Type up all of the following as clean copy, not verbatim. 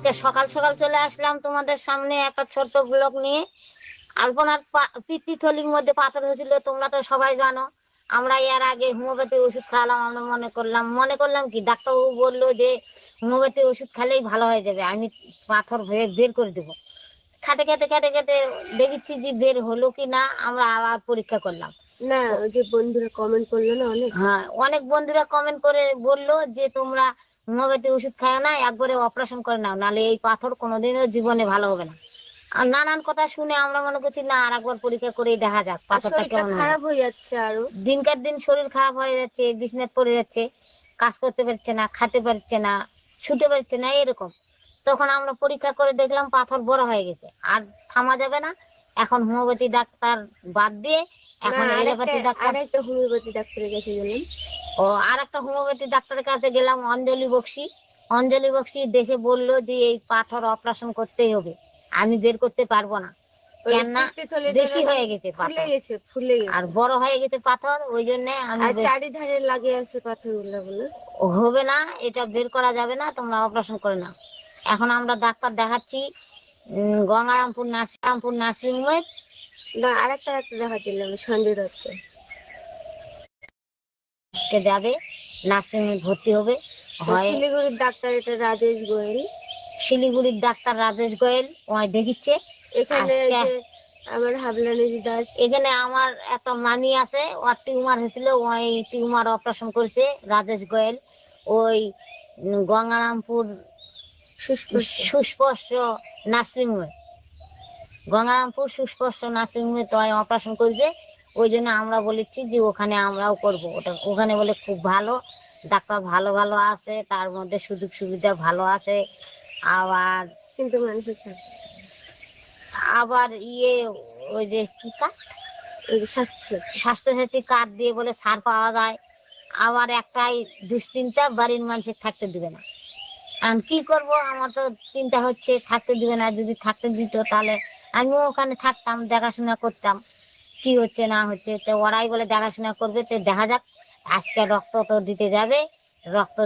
আজকে সকাল সকাল চলে আসলাম তোমাদের সামনে একটা ছোট্ট ব্লগ নিয়ে। আলপনার পিত্তথলির মধ্যে পাথর হয়েছিল, তোমরা তো সবাই জানো। আমরা এর আগে হোমিওপ্যাথি ওষুধ খাওয়ালাম। আমরা মনে করলাম কি ডাক্তারবাবু বললো যে হোমিওপ্যাথি ওষুধ খেলেই ভালো হয়ে যাবে, আমি পাথর বের করে দেবো। খেতে খেতে খেতে খেতে দেখেছি যে বের হলো কি না। আমরা আবার পরীক্ষা করলাম। না, ওই যে বন্ধুরা কমেন্ট করলো না অনেক। হ্যাঁ, অনেক বন্ধুরা কমেন্ট করে বললো যে তোমরা হোমিওপ্যাথি ওষুধ খাও না, একবারে অপারেশন করে নাও, নাহলে এই পাথর কোনোদিনও জীবনে ভালো হবে না। আর নানান কথা শুনে আমরা মনে করছি না, আর একবার পরীক্ষা করেই দেখা যাক পাথরটা শরীরটা কেমন হয়। খারাপ হয়ে যাচ্ছে আরো। দিনকার দিন শরীর খারাপ হয়ে যাচ্ছে, বিছানায় পড়ে যাচ্ছে, কাজ করতে পারছে না, খেতে পারছে না, শুতে পারছে না, এরকম। তখন আমরা পরীক্ষা করে দেখলাম পাথর বড় হয়ে গেছে, আর থামা যাবে না। এখন হোমিওপ্যাথি ডাক্তার বাদ দিয়ে এখন এলোপ্যাথি ডাক্তার। আরেকটা হোমিওপ্যাথি ডাক্তারের কাছে গেলাম। ও আর একটা হোমিওপ্যাথি ডাক্তারের কাছে গেলাম, অঞ্জলি বক্সি। অঞ্জলি বক্সি দেখে বললো যে এই পাথর অপারেশন করতেই হবে, আমি বের করতে পারবো না, কেননা বেশি হয়ে গেছে পাথর, ফুলে গেছে আর বড় হয়ে গেছে পাথর। ওই জন্য আমি চারিধারে লাগে আছে পাথর গুলো হবে না, এটা বের করা যাবে না, তোমরা অপারেশন করে নাও। এখন আমরা ডাক্তার দেখাচ্ছি গঙ্গারামপুর নার্সিং হোমে। না, আরেকটা ডাক্তার দেখাচ্ছিলাম সঞ্জয় দত্ত। যাবে নার্সিং হোমে ভর্তি হবে। শিলিগুড়ির ডাক্তার এটা রাজেশ গোয়েল। শিলিগুড়ির ডাক্তার রাজেশ গোয়েল ওই দেখিচ্ছে। এখানে আমার হাবলানি দাস, এখানে আমার একটা মামি আছে, ওর টিউমার হয়েছিল, ওই টিউমার অপারেশন করেছে রাজেশ গোয়েল। ওই গঙ্গারামপুর সুস্পর্শ নার্সিং হোমে, গঙ্গারামপুর সুস্পর্শ নার্সিং হোমে তো অপারেশন করেছে। ওই জন্য আমরা বলেছি যে ওখানে আমরাও করব। ওখানে বলে খুব ভালো ডাক্তার, ভালো ভালো আছে, তার মধ্যে সুযোগ সুবিধা ভালো আছে। আবার কিন্তু মানুষের আবার ওই যে কি কার্ড, স্বাস্থ্যসাথী কার্ড দিয়ে বলে ছাড় পাওয়া যায়। আবার একটাই দুশ্চিন্তা, বাড়ির মানুষের থাকতে দিবে না। আমি কি করব, আমার তো চিন্তা হচ্ছে থাকতে দিবে না। যদি থাকতে দিত তাহলে আমিও ওখানে থাকতাম, দেখাশোনা করতাম কি হচ্ছে না হচ্ছে। তো ওরাই বলে দেখাশোনা করবে, তো দেখা যাক। আজকে রক্ত তো দিতে যাবে, রক্ত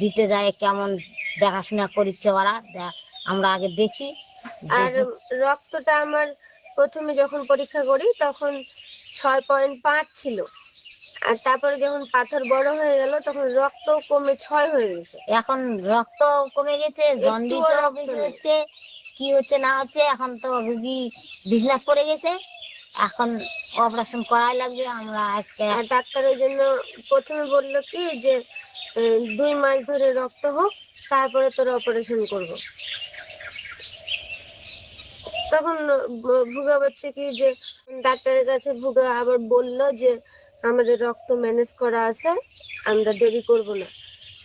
দিতে যায় কেমন দেখাশোনা করছে ওরা, আমরা আগে দেখি। আর রক্তটা আমার প্রথমে যখন পরীক্ষা করি তখন 6.5 ছিল, আর তারপরে যখন পাথর বড় হয়ে গেল তখন রক্ত কমে 6 হয়ে গেছে। এখন রক্ত কমে গেছে, জন্ডিস হচ্ছে, কি হচ্ছে না হচ্ছে। এখন তো রুগী বিছনায় পড়ে গেছে, এখন অপারেশন করাই লাগবে। আমরা আজকে ডাক্তার ওই জন্য প্রথমে বললো কি যে 2 মাস ধরে রক্ত হোক, তারপরে তোর অপারেশন করব। তখন ভুগা বলছে কি যে ডাক্তারের কাছে ভুগা আবার বললো যে আমাদের রক্ত ম্যানেজ করা আছে, আমরা দেরি করব না।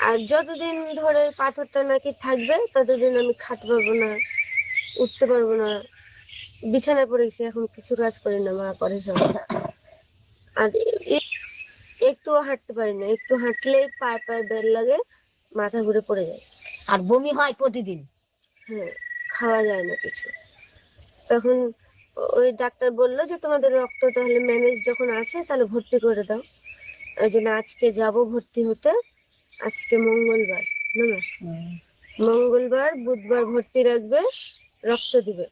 আর যতদিন ধরে পাথরটা নাকি থাকবে ততদিন আমি খাটতে পারবো না, উঠতে পারবো না, বিছানায় পড়ে গেছি, এখন কিছু কাজ করি না, মা করে সব। আর একটুও হাঁটতে পারি না, একটু হাঁটলেই পায়ে পায়ে বের লাগে, মাথা ঘুরে পড়ে যায়, আর বমি হয় প্রতিদিন। হ্যাঁ, খাওয়া যায় না কিছু। তখন ওই ডাক্তার বললো যে তোমাদের রক্ত তাহলে ম্যানেজ যখন আছে তাহলে ভর্তি করে দাও। ওই জন্য আজকে যাব ভর্তি হতে। আজকে মঙ্গলবার, মঙ্গলবার বুধবার ভর্তি রাখবে, রক্ত দিবে,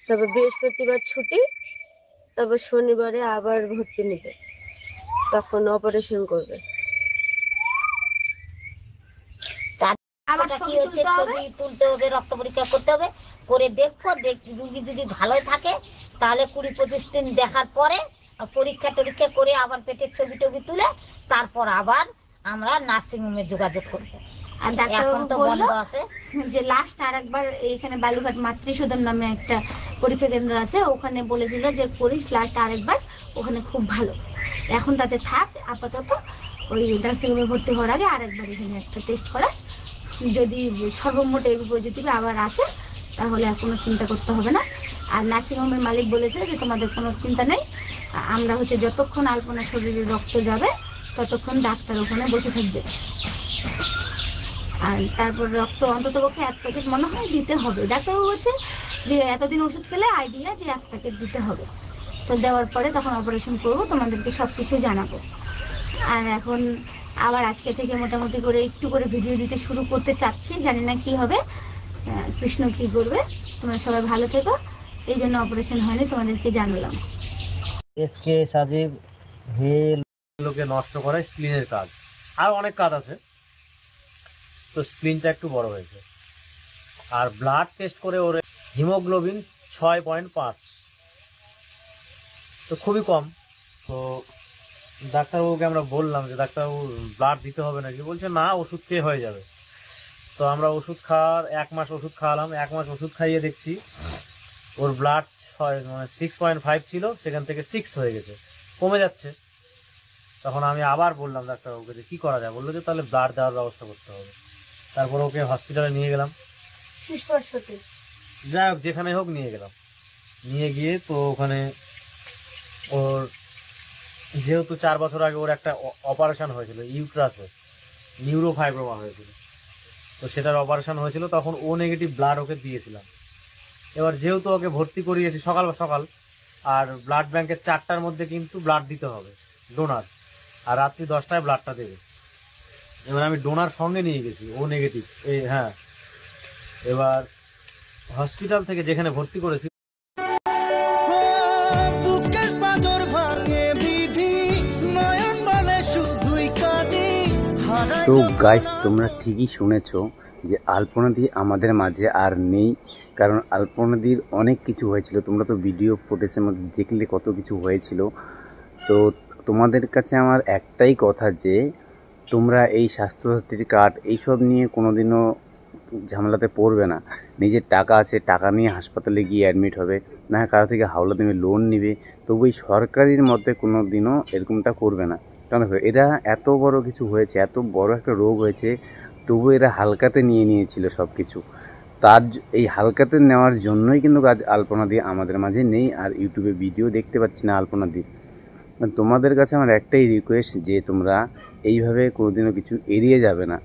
তবে বৃহস্পতিবার ছুটি, তবে শনিবারে আবার ভর্তি নেবে, তখন অপারেশন করবে। কি হচ্ছে, ছবি তুলতে হবে, রক্ত পরীক্ষা করতে হবে, করে দেখবো। রুগী যদি ভালোই থাকে তাহলে 20-25 দিন দেখার পরে পরীক্ষা টরীক্ষা করে আবার পেটের ছবি টবি তুলে তারপর আবার আমরা নার্সিং হোমে যোগাযোগ করবো। আর এখন তো বন্ধ আছে যে লাস্ট আর একবার এইখানে বালুঘাট মাতৃসদন নামে একটা পরীক্ষা কেন্দ্র আছে, ওখানে বলেছিল যে করিস লাস্ট আরেকবার, ওখানে খুব ভালো। এখন তাতে থাক আপাতত, ওই নার্সিং হোমে ভর্তি হওয়ার আগে আরেকবার এখানে একটা টেস্ট করাস, যদি সর্বমোট এবি পজিটিভ আবার আসে তাহলে আর কোনো চিন্তা করতে হবে না। আর নার্সিংহোমের মালিক বলেছে যে তোমাদের কোনো চিন্তা নেই, আমরা হচ্ছে যতক্ষণ আলপনার শরীরে রক্ত যাবে ততক্ষণ ডাক্তার ওখানে বসে থাকবে। আর তারপর রক্ত অন্তত পক্ষে 1 প্যাকেট মনে হয় দিতে হবে। ডাক্তারবাবু বলছে যে এতদিন ওষুধ খেলে আইডিয়া যে 1 প্যাকেট দিতে হবে। তো দেওয়ার পরে তখন অপারেশন করবো, তোমাদেরকে সব কিছু জানাবো। আর এখন আবার আজকে থেকে মোটামুটি করে একটু করে ভিডিও দিতে শুরু করতে চাচ্ছি, জানি না কি হবে। কৃষ্ণ কি করবে। তোমরা সবাই ভালো থেকো, এই জন্য অপারেশন হয়নি, তোমাদেরকে জানালাম। এসকে সাজিব হেল লোকে নষ্ট করে স্প্লিনের কাজ, আর অনেক কাজ আছে, তো স্প্লিনটা একটু বড় হয়েছে। আর ব্লাড টেস্ট করে ওর হিমোগ্লোবিন 6.5, তো খুবই কম। তো ডাক্তারবাবুকে আমরা বললাম যে ডাক্তারবাবু ব্লাড দিতে হবে নাকি, বলছে না ওষুধ খেয়ে হয়ে যাবে। তো আমরা ওষুধ খাওয়ার 1 মাস ওষুধ খাওয়ালাম, 1 মাস ওষুধ খাইয়ে দেখছি ওর ব্লাড 6.5 ছিল, সেখান থেকে 6 হয়ে গেছে, কমে যাচ্ছে। তখন আমি আবার বললাম ডাক্তারবাবুকে যে কী করা যায়, বললো যে তাহলে ব্লাড দেওয়ার ব্যবস্থা করতে হবে। তারপর ওকে হসপিটালে নিয়ে গেলাম, শিশুর সাথে যাই হোক যেখানে হোক নিয়ে গেলাম। নিয়ে গিয়ে তো ওখানে ওর যেহেতু 4 বছর আগে ওর একটা অপারেশন হয়েছিল ইউট্রাসে, নিউরোফাইব্রোমা হয়েছিল, তো সেটার অপারেশন হয়েছিল, তখন ও নেগেটিভ ব্লাড ওকে দিয়েছিলাম। এবার যেহেতু ওকে ভর্তি করিয়েছি সকাল সকাল, আর ব্লাড ব্যাংকের 4টার মধ্যে কিন্তু ব্লাড দিতে হবে ডোনার, আর রাত্রি 10টায় ব্লাডটা দেবে। এবার আমি ডোনার সঙ্গে নিয়ে গেছি, ও নেগেটিভ হ্যাঁ। এবার হসপিটাল থেকে যেখানে ভর্তি করেছি তো গাইস, তোমরা ঠিকই শুনেছো যে আলপনাদি আমাদের মাঝে আর নেই, কারণ আলপনাদির অনেক কিছু হয়েছিল। তোমরা তো ভিডিও ফুটেজের মধ্যে দেখলে কত কিছু হয়েছিল। তো তোমাদের কাছে আমার একটাই কথা যে তোমরা এই স্বাস্থ্যসাথীর কার্ড এইসব নিয়ে কোনোদিনও ঝামেলাতে পড়বে না। নিজের টাকা আছে, টাকা নিয়ে হাসপাতালে গিয়ে অ্যাডমিট হবে, না কারো থেকে হাওলা তুমি লোন নিবে, তবু এই সরকারির মধ্যে কোনো দিনও এরকমটা করবে না। কারণ এরা এত বড় কিছু হয়েছে, এত বড় একটা রোগ হয়েছে, তবু এরা হালকাতে নিয়ে নিয়েছিল সব কিছু। এই হালকাতে নেওয়ার জন্যই কিন্তু আজ আলপনাদি আমাদের মাঝে নেই, আর ইউটিউবে ভিডিও দেখতে পাচ্ছি না আলপনাদি। তোমাদের কাছে আমার একটাই রিকোয়েস্ট যে তোমরা এইভাবে কোনোদিনও কিছু এড়িয়ে যাবে না।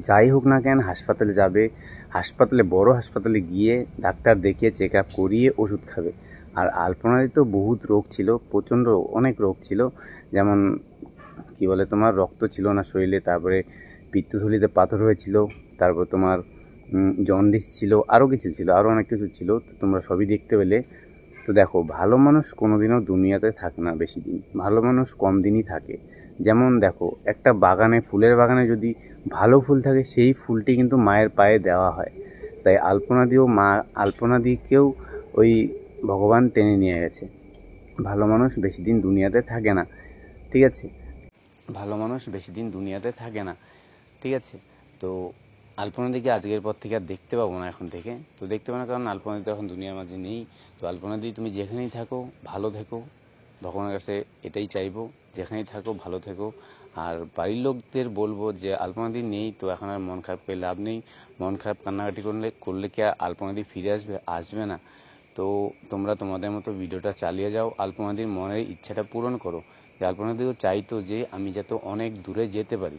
যাই হোক না কেন হাসপাতালে যাবে, হাসপাতালে বড় হাসপাতালে গিয়ে ডাক্তার দেখিয়ে চেক আপ করিয়ে ওষুধ খাবে। আর আলপনাদি তো বহুত রোগ ছিল, প্রচণ্ড অনেক রোগ ছিল, যেমন কি বলে তোমার রক্ত ছিল না শরীরে, তারপরে পিত্তথলিতে পাথর হয়েছিল, তারপর তোমার জন্ডিস ছিল, আরও কিছু ছিল, আরও অনেক কিছু ছিল, তো তোমরা সবই দেখতে পেলে। তো দেখো, ভালো মানুষ কোনোদিনও দুনিয়াতে থাকে না বেশি দিন, ভালো মানুষ কম দিনই থাকে। যেমন দেখো, একটা বাগানে, ফুলের বাগানে যদি ভালো ফুল থাকে, সেই ফুলটি কিন্তু মায়ের পায়ে দেওয়া হয়। তাই আলপনাদিকেও ওই ভগবান টেনে নিয়ে গেছে। ভালো মানুষ বেশি দিন দুনিয়াতে থাকে না, ঠিক আছে? ভালো মানুষ বেশি দিন দুনিয়াতে থাকে না, ঠিক আছে? তো আলপনাদিকে আজকের পর থেকে আর দেখতে পাবো না, এখন থেকে তো দেখতে পাবো না, কারণ আলপনাদি তো এখন দুনিয়ার মাঝে নেই। তো আলপনাদি তুমি যেখানেই থাকো ভালো থেকো, ভগবানের কাছে এটাই চাইবো, যেখানেই থাকো ভালো থেকো। আর বাড়ির লোকদের বলবো যে আলপনাদি নেই, তো এখন আর মন খারাপ করে লাভ নেই। মন খারাপ কান্নাকাটি করলে কি আলপনাদি ফিরে আসবে না। তো তোমরা তোমাদের মতো ভিডিওটা চালিয়ে যাও, আলপনাদির মনের ইচ্ছাটা পূরণ করো, যে আলপনাদিও চাইতো যে আমি যাতে অনেক দূরে যেতে পারি।